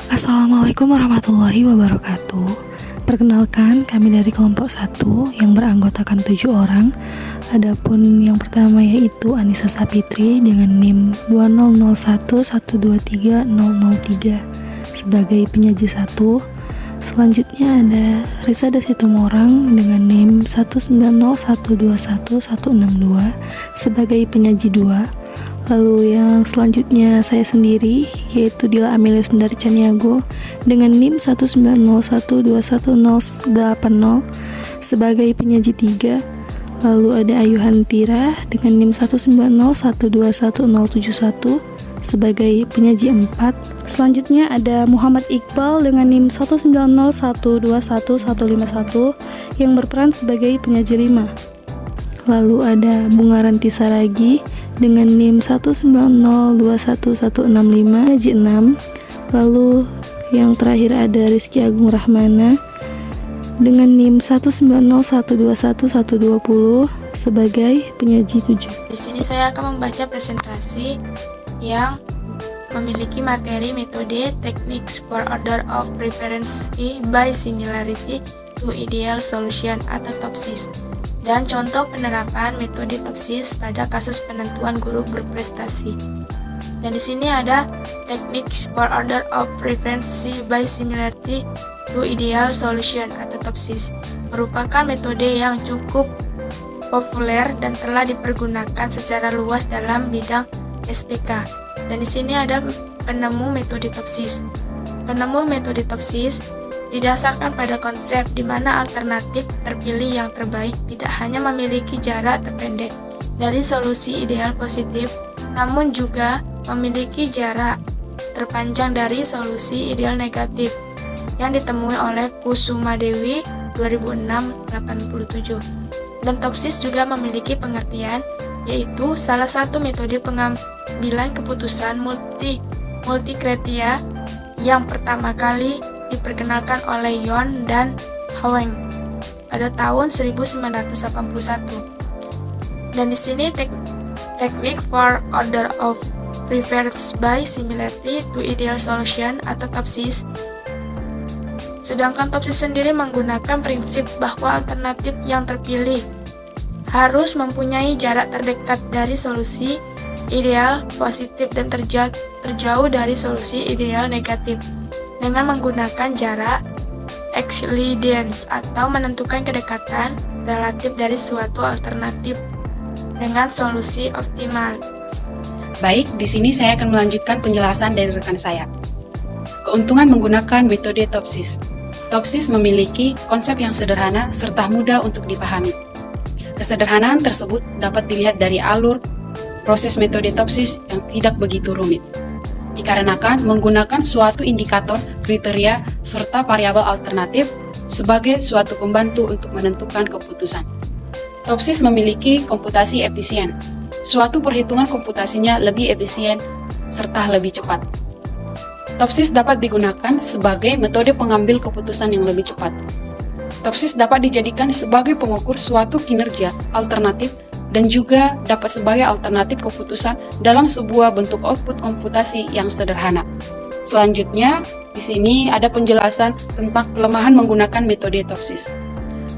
Assalamualaikum warahmatullahi wabarakatuh. Perkenalkan, kami dari kelompok 1 yang beranggotakan 7 orang. Adapun yang pertama yaitu Anissa Sapitri dengan NIM 20011230003 sebagai penyaji 1. Selanjutnya ada Rizada Situmorang dengan NIM 190121162 sebagai penyaji 2. Lalu yang selanjutnya saya sendiri yaitu Dila Amelia Sundari Caniago dengan NIM 190121080 sebagai penyaji 3. Lalu ada Ayu Hantira dengan NIM 190121071 sebagai penyaji 4. Selanjutnya ada Muhammad Iqbal dengan NIM 190121151 yang berperan sebagai penyaji 5. Lalu ada Bunga Ranti Saragi dengan NIM 190211165 penyaji 6. Lalu yang terakhir ada Rizky Agung Rahmana dengan NIM 190121120 sebagai penyaji 7. Di sini saya akan membaca presentasi yang memiliki materi metode techniques for order of preference by similarity to ideal solution atau TOPSIS dan contoh penerapan metode TOPSIS pada kasus penentuan guru berprestasi. Dan di sini ada techniques for order of preference by similarity to ideal solution atau TOPSIS merupakan metode yang cukup populer dan telah dipergunakan secara luas dalam bidang SPK. Dan di sini ada penemu metode TOPSIS. Penemu metode TOPSIS didasarkan pada konsep di mana alternatif terpilih yang terbaik tidak hanya memiliki jarak terpendek dari solusi ideal positif, namun juga memiliki jarak terpanjang dari solusi ideal negatif yang ditemui oleh Kusuma Dewi 2006-87. Dan TOPSIS juga memiliki pengertian yaitu salah satu metode pengambilan keputusan multi-kriteria yang pertama kali diperkenalkan oleh Yon dan Hwang pada tahun 1981. Dan di sini teknik for order of preference by similarity to ideal solution atau TOPSIS. Sedangkan TOPSIS sendiri menggunakan prinsip bahwa alternatif yang terpilih harus mempunyai jarak terdekat dari solusi ideal positif dan terjauh dari solusi ideal negatif dengan menggunakan jarak equidistance atau menentukan kedekatan relatif dari suatu alternatif dengan solusi optimal. Baik, di sini saya akan melanjutkan penjelasan dari rekan saya. Keuntungan menggunakan metode TOPSIS. TOPSIS memiliki konsep yang sederhana serta mudah untuk dipahami. Kesederhanaan tersebut dapat dilihat dari alur proses metode TOPSIS yang tidak begitu rumit. Dikarenakan menggunakan suatu indikator, kriteria, serta variabel alternatif sebagai suatu pembantu untuk menentukan keputusan. TOPSIS memiliki komputasi efisien. Suatu perhitungan komputasinya lebih efisien serta lebih cepat. TOPSIS dapat digunakan sebagai metode pengambil keputusan yang lebih cepat. TOPSIS dapat dijadikan sebagai pengukur suatu kinerja alternatif dan juga dapat sebagai alternatif keputusan dalam sebuah bentuk output komputasi yang sederhana. Selanjutnya, di sini ada penjelasan tentang kelemahan menggunakan metode TOPSIS.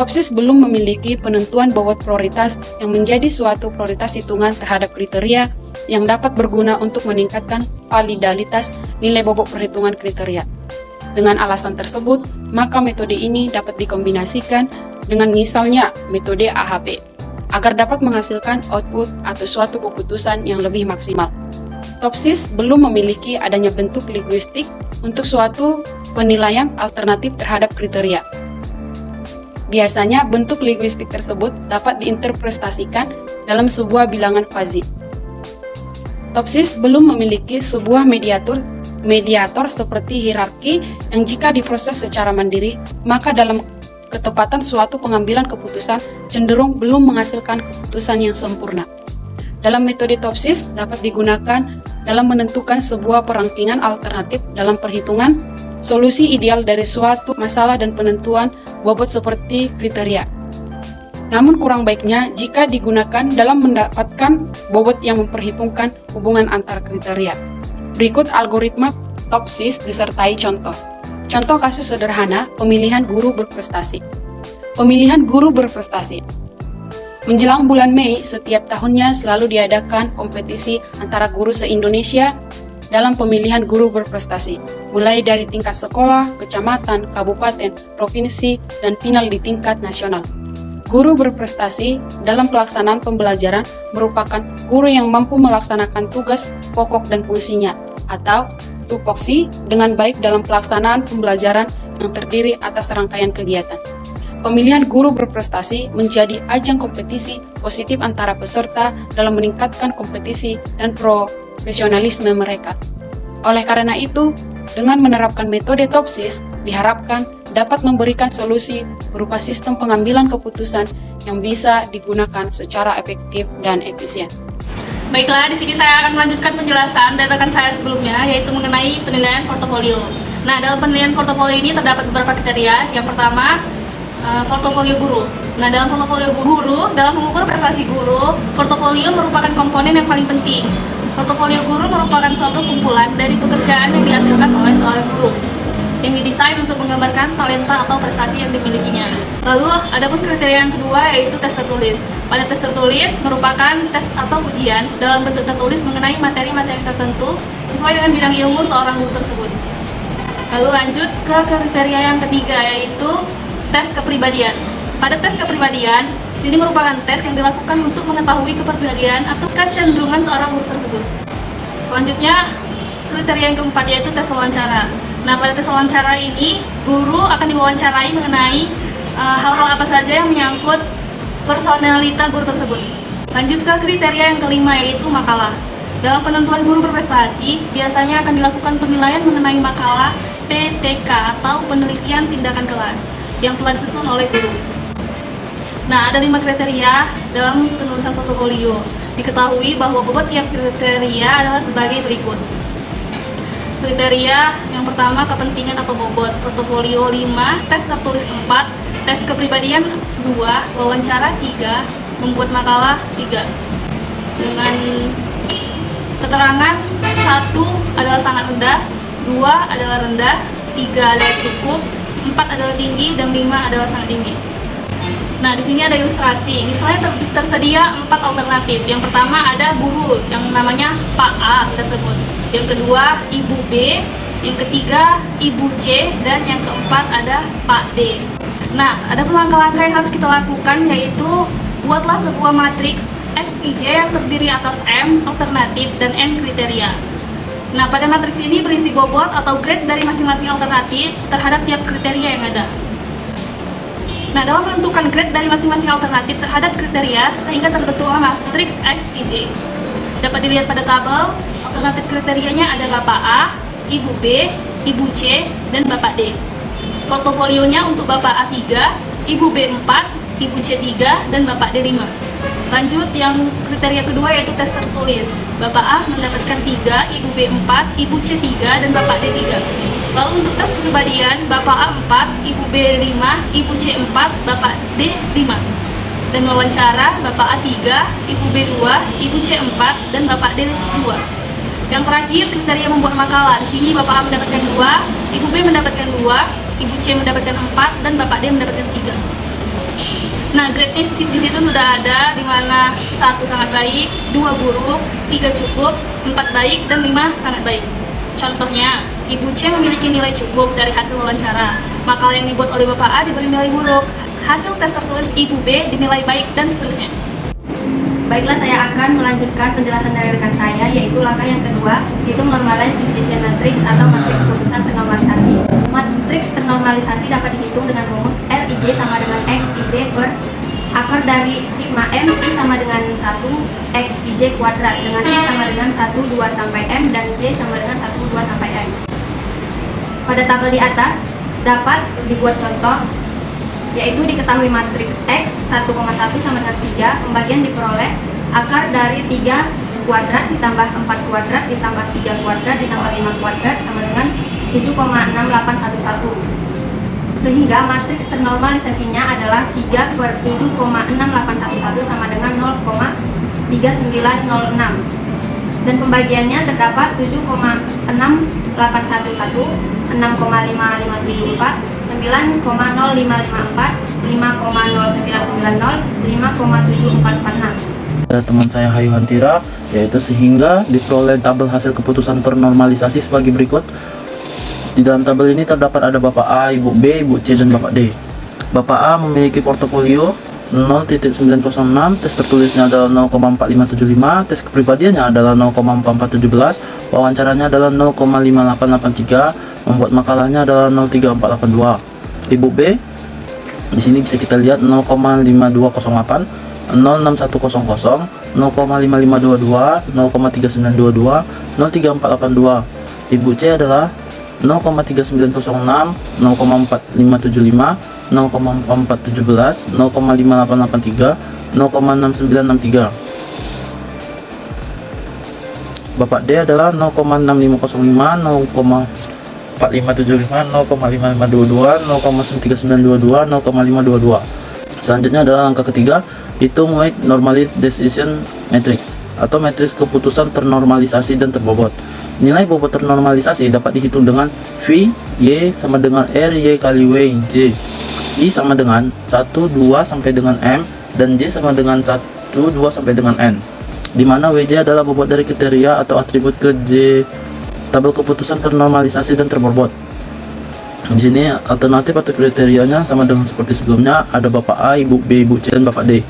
TOPSIS belum memiliki penentuan bobot prioritas yang menjadi suatu prioritas hitungan terhadap kriteria yang dapat berguna untuk meningkatkan validalitas nilai bobot perhitungan kriteria. Dengan alasan tersebut, maka metode ini dapat dikombinasikan dengan misalnya metode AHP agar dapat menghasilkan output atau suatu keputusan yang lebih maksimal. TOPSIS belum memiliki adanya bentuk linguistik untuk suatu penilaian alternatif terhadap kriteria. Biasanya bentuk linguistik tersebut dapat diinterpretasikan dalam sebuah bilangan fuzzy. TOPSIS belum memiliki sebuah mediator seperti hierarki yang jika diproses secara mandiri, maka dalam ketepatan suatu pengambilan keputusan cenderung belum menghasilkan keputusan yang sempurna. Dalam metode TOPSIS dapat digunakan dalam menentukan sebuah perangkingan alternatif dalam perhitungan solusi ideal dari suatu masalah dan penentuan bobot seperti kriteria. Namun kurang baiknya jika digunakan dalam mendapatkan bobot yang memperhitungkan hubungan antar kriteria. Berikut algoritma Topsis disertai contoh. Contoh kasus sederhana pemilihan guru berprestasi. Pemilihan guru berprestasi. Menjelang bulan Mei, setiap tahunnya selalu diadakan kompetisi antara guru se-Indonesia dalam pemilihan guru berprestasi, mulai dari tingkat sekolah, kecamatan, kabupaten, provinsi, dan final di tingkat nasional. Guru berprestasi dalam pelaksanaan pembelajaran merupakan guru yang mampu melaksanakan tugas pokok dan fungsinya, atau tupoksi dengan baik dalam pelaksanaan pembelajaran yang terdiri atas rangkaian kegiatan. Pemilihan guru berprestasi menjadi ajang kompetisi positif antara peserta dalam meningkatkan kompetisi dan profesionalisme mereka. Oleh karena itu, dengan menerapkan metode Topsis, diharapkan dapat memberikan solusi berupa sistem pengambilan keputusan yang bisa digunakan secara efektif dan efisien. Baiklah, di sini saya akan melanjutkan penjelasan dari rekan saya sebelumnya, yaitu mengenai penilaian portofolio. Nah, dalam penilaian portofolio ini terdapat beberapa kriteria. Yang pertama, portofolio guru. Nah, dalam portofolio guru, dalam mengukur prestasi guru, portofolio merupakan komponen yang paling penting. Portofolio guru merupakan suatu kumpulan dari pekerjaan yang dihasilkan oleh seorang guru, yang didesain untuk menggambarkan talenta atau prestasi yang dimilikinya. Lalu, adapun kriteria yang kedua yaitu tes tertulis. Pada tes tertulis merupakan tes atau ujian dalam bentuk tertulis mengenai materi-materi tertentu sesuai dengan bidang ilmu seorang guru tersebut. Lalu lanjut ke kriteria yang ketiga yaitu tes kepribadian. Pada tes kepribadian, di sini merupakan tes yang dilakukan untuk mengetahui kepribadian atau kecenderungan seorang guru tersebut. Selanjutnya, kriteria yang keempat yaitu tes wawancara. Nah, pada tes wawancara ini, guru akan diwawancarai mengenai hal-hal apa saja yang menyangkut personalita guru tersebut. Lanjut ke kriteria yang kelima yaitu makalah. Dalam penentuan guru berprestasi, biasanya akan dilakukan penilaian mengenai makalah PTK atau penelitian tindakan kelas yang telah disusun oleh guru. Nah, ada 5 kriteria dalam penulisan portofolio. Diketahui bahwa bobot tiap kriteria adalah sebagai berikut. Kriteria yang pertama, kepentingan atau bobot. Portofolio 5, tes tertulis 4, tes kepribadian 2, wawancara 3, membuat makalah 3. Dengan keterangan 1 adalah sangat rendah, 2 adalah rendah, 3 adalah cukup, 4 adalah tinggi, dan 5 adalah sangat tinggi. Nah, di sini ada ilustrasi. Misalnya tersedia 4 alternatif. Yang pertama ada guru yang namanya Pak A kita sebut. Yang kedua Ibu B, yang ketiga Ibu C, dan yang keempat ada Pak D. Nah, ada langkah-langkah yang harus kita lakukan yaitu buatlah sebuah matriks XIJ yang terdiri atas M alternatif dan N kriteria. Nah, pada matriks ini berisi bobot atau grade dari masing-masing alternatif terhadap tiap kriteria yang ada. Nah, dalam menentukan grade dari masing-masing alternatif terhadap kriteria, sehingga terbentuklah matriks XIJ. Dapat dilihat pada tabel, alternatif kriterianya ada Bapak A, Ibu B, Ibu C, dan Bapak D. Portofolionya untuk Bapak A 3, Ibu B 4, Ibu C 3, dan Bapak D 5. Lanjut, yang kriteria kedua yaitu tes tertulis. Bapak A mendapatkan 3, Ibu B 4, Ibu C 3, dan Bapak D 3. Lalu untuk tes kepribadian, Bapak A 4, Ibu B 5, Ibu C 4, Bapak D 5. Dan wawancara, Bapak A 3, Ibu B 2, Ibu C 4, dan Bapak D 2. Yang terakhir, kriteria membuat makalah. Di sini Bapak A mendapatkan 2, Ibu B mendapatkan 2, Ibu C mendapatkan 4, dan Bapak D mendapatkan 3. Nah, grade-nya di situ sudah ada, di mana 1 sangat baik, 2 buruk, 3 cukup, 4 baik, dan 5 sangat baik. Contohnya, Ibu C memiliki nilai cukup dari hasil wawancara. Makalah yang dibuat oleh Bapak A diberi nilai buruk. Hasil tes tertulis Ibu B dinilai baik, dan seterusnya. Baiklah, saya akan melanjutkan penjelasan dari rekan saya, yaitu langkah yang kedua, yaitu normalized decision matrix atau matriks keputusan ternormalisasi. Matriks ternormalisasi dapat dihitung dengan rumus RIJ sama dengan XIJ per akar dari sigma M, I sama dengan 1 XIJ kuadrat, dengan I sama dengan 1, 2 sampai M, dan J sama dengan 1, 2 sampai M. Pada tabel di atas dapat dibuat contoh, yaitu diketahui matriks X 1,1 sama dengan 3, pembagian diperoleh akar dari 3 kuadrat ditambah 4 kuadrat ditambah 3 kuadrat ditambah 5 kuadrat sama dengan 7,6811. Sehingga matriks ternormalisasinya adalah 3 per 7,6811 sama dengan 0,3906. dan pembagiannya terdapat 7,6811, 6,5574, 9,0554, 5,0990, 5,7446. Teman saya Hayu Hantira, yaitu sehingga diperoleh tabel hasil keputusan ternormalisasi sebagai berikut. Di dalam tabel ini terdapat ada Bapak A, Ibu B, Ibu C, dan Bapak D. Bapak A memiliki portofolio 0.906, tes tertulisnya adalah 0,4575, tes kepribadiannya adalah 0,4417, wawancaranya adalah 0,5883, membuat makalahnya adalah 03482. Ibu B, di sini bisa kita lihat 0,5208, 06100, 0,5522, 0,3922, 03482. Ibu C adalah 0,3906, 0,4575, 0,4417, 0,5883, 0,6963. Bapak D adalah 0,6505, 0,4575, 0,5522, 0,3922, 0,522. Selanjutnya adalah angka ketiga, hitung weight normalized decision matrix atau matriks keputusan ternormalisasi dan terbobot. Nilai bobot ternormalisasi dapat dihitung dengan V, Y sama dengan R, Y kali W, J. I sama dengan 1, 2 sampai dengan M, dan J sama dengan 1, 2 sampai dengan N. Di mana WJ adalah bobot dari kriteria atau atribut ke J tabel keputusan ternormalisasi dan terbobot. Di sini alternatif atau kriterianya sama dengan seperti sebelumnya, ada Bapak A, Ibu B, Ibu C, dan Bapak D.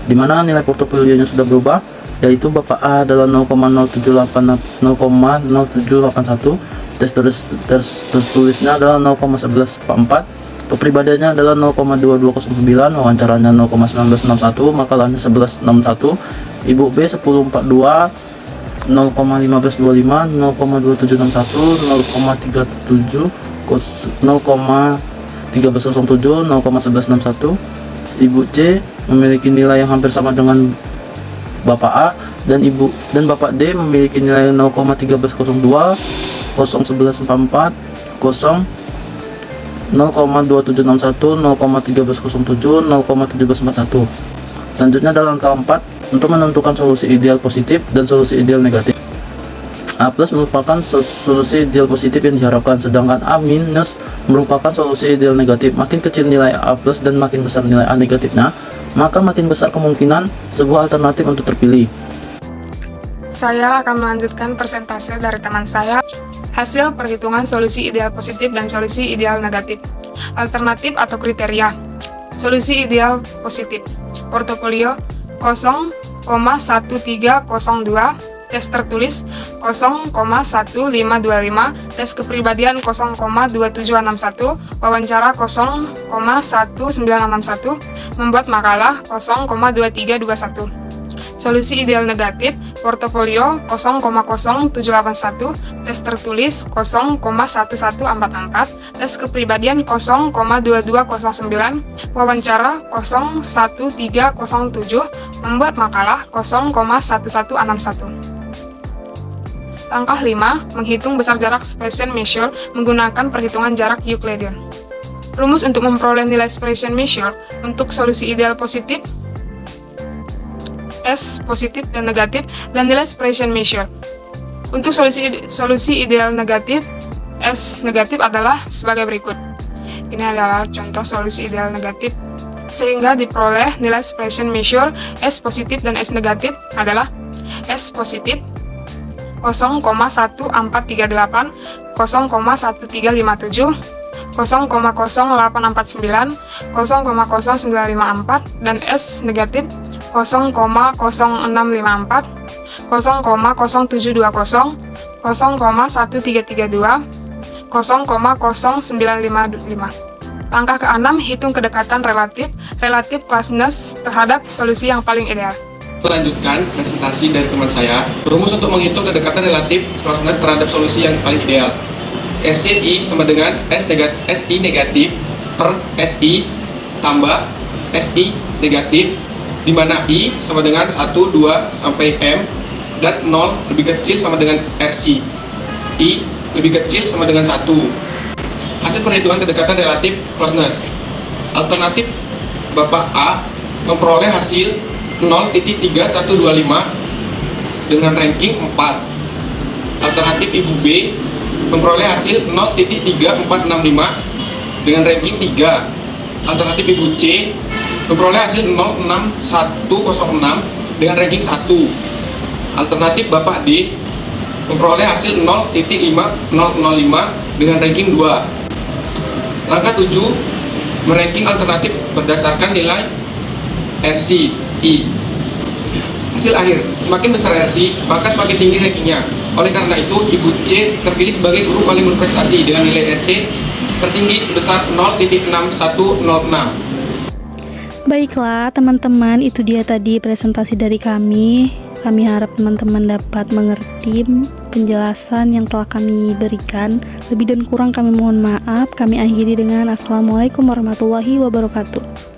Di mana nilai portofolionya sudah berubah, yaitu Bapak A adalah 0,0781, tes tulisnya adalah 0,1144, kepribadiannya adalah 0,2209, wawancaranya 0,1961, makalahnya 1161. Ibu B 1042, 0,1525, 0,2761, 0,37, 0,1307, 0,1161. Ibu C memiliki nilai yang hampir sama dengan Bapak A, dan Bapak D memiliki nilai 0,1302, 0,1144, 0,2761, 0,1307, 0,1741. Selanjutnya adalah angka 4 untuk menentukan solusi ideal positif dan solusi ideal negatif. A plus merupakan solusi ideal positif yang diharapkan, sedangkan A minus merupakan solusi ideal negatif. Makin kecil nilai A plus dan makin besar nilai A negatifnya, maka makin besar kemungkinan sebuah alternatif untuk terpilih. Saya akan melanjutkan persentase dari teman saya, hasil perhitungan solusi ideal positif dan solusi ideal negatif. Alternatif atau kriteria. Solusi ideal positif. Portofolio 0,1302, tes tertulis 0,1525, tes kepribadian 0,2761, wawancara 0,1961, membuat makalah 0,2321. Solusi ideal negatif, portofolio 0,0781, tes tertulis 0,1144, tes kepribadian 0,2209, wawancara 01307, membuat makalah 0,1161. Langkah 5, menghitung besar jarak separation measure menggunakan perhitungan jarak Euclidean. Rumus untuk memperoleh nilai separation measure untuk solusi ideal positif, S positif dan negatif, dan nilai separation measure. Untuk solusi ideal negatif, S negatif adalah sebagai berikut. Ini adalah contoh solusi ideal negatif. Sehingga diperoleh nilai separation measure S positif dan S negatif adalah S positif 0,1438, 0,1357, 0,0849, 0,0954, dan S negatif 0,0654, 0,0720, 0,1332, 0,0955. Langkah ke-6, hitung kedekatan relatif closeness terhadap solusi yang paling ideal. Melanjutkan presentasi dari teman saya, rumus untuk menghitung kedekatan relatif closeness terhadap solusi yang paling ideal. SI sama dengan SI negatif per SI tambah SI negatif, di mana I sama dengan 1, 2, sampai M, dan 0 lebih kecil sama dengan RC. I lebih kecil sama dengan 1. Hasil perhitungan kedekatan relatif closeness. Alternatif Bapak A memperoleh hasil 0,3125, dengan ranking 4. Alternatif Ibu B memperoleh hasil 0.3465 dengan ranking 3. Alternatif Ibu C memperoleh hasil 06106 dengan ranking 1. Alternatif Bapak D memperoleh hasil 0.5005 dengan ranking 2. Langkah 7, meranking alternatif berdasarkan nilai RCI. Hasil akhir, semakin besar RC, maka semakin tinggi rankingnya. Oleh karena itu, Ibu C terpilih sebagai guru paling berprestasi dengan nilai RC tertinggi sebesar 0.6106. Baiklah teman-teman, itu dia tadi presentasi dari kami. Kami harap teman-teman dapat mengerti penjelasan yang telah kami berikan. Lebih dan kurang kami mohon maaf. Kami akhiri dengan Assalamualaikum warahmatullahi wabarakatuh.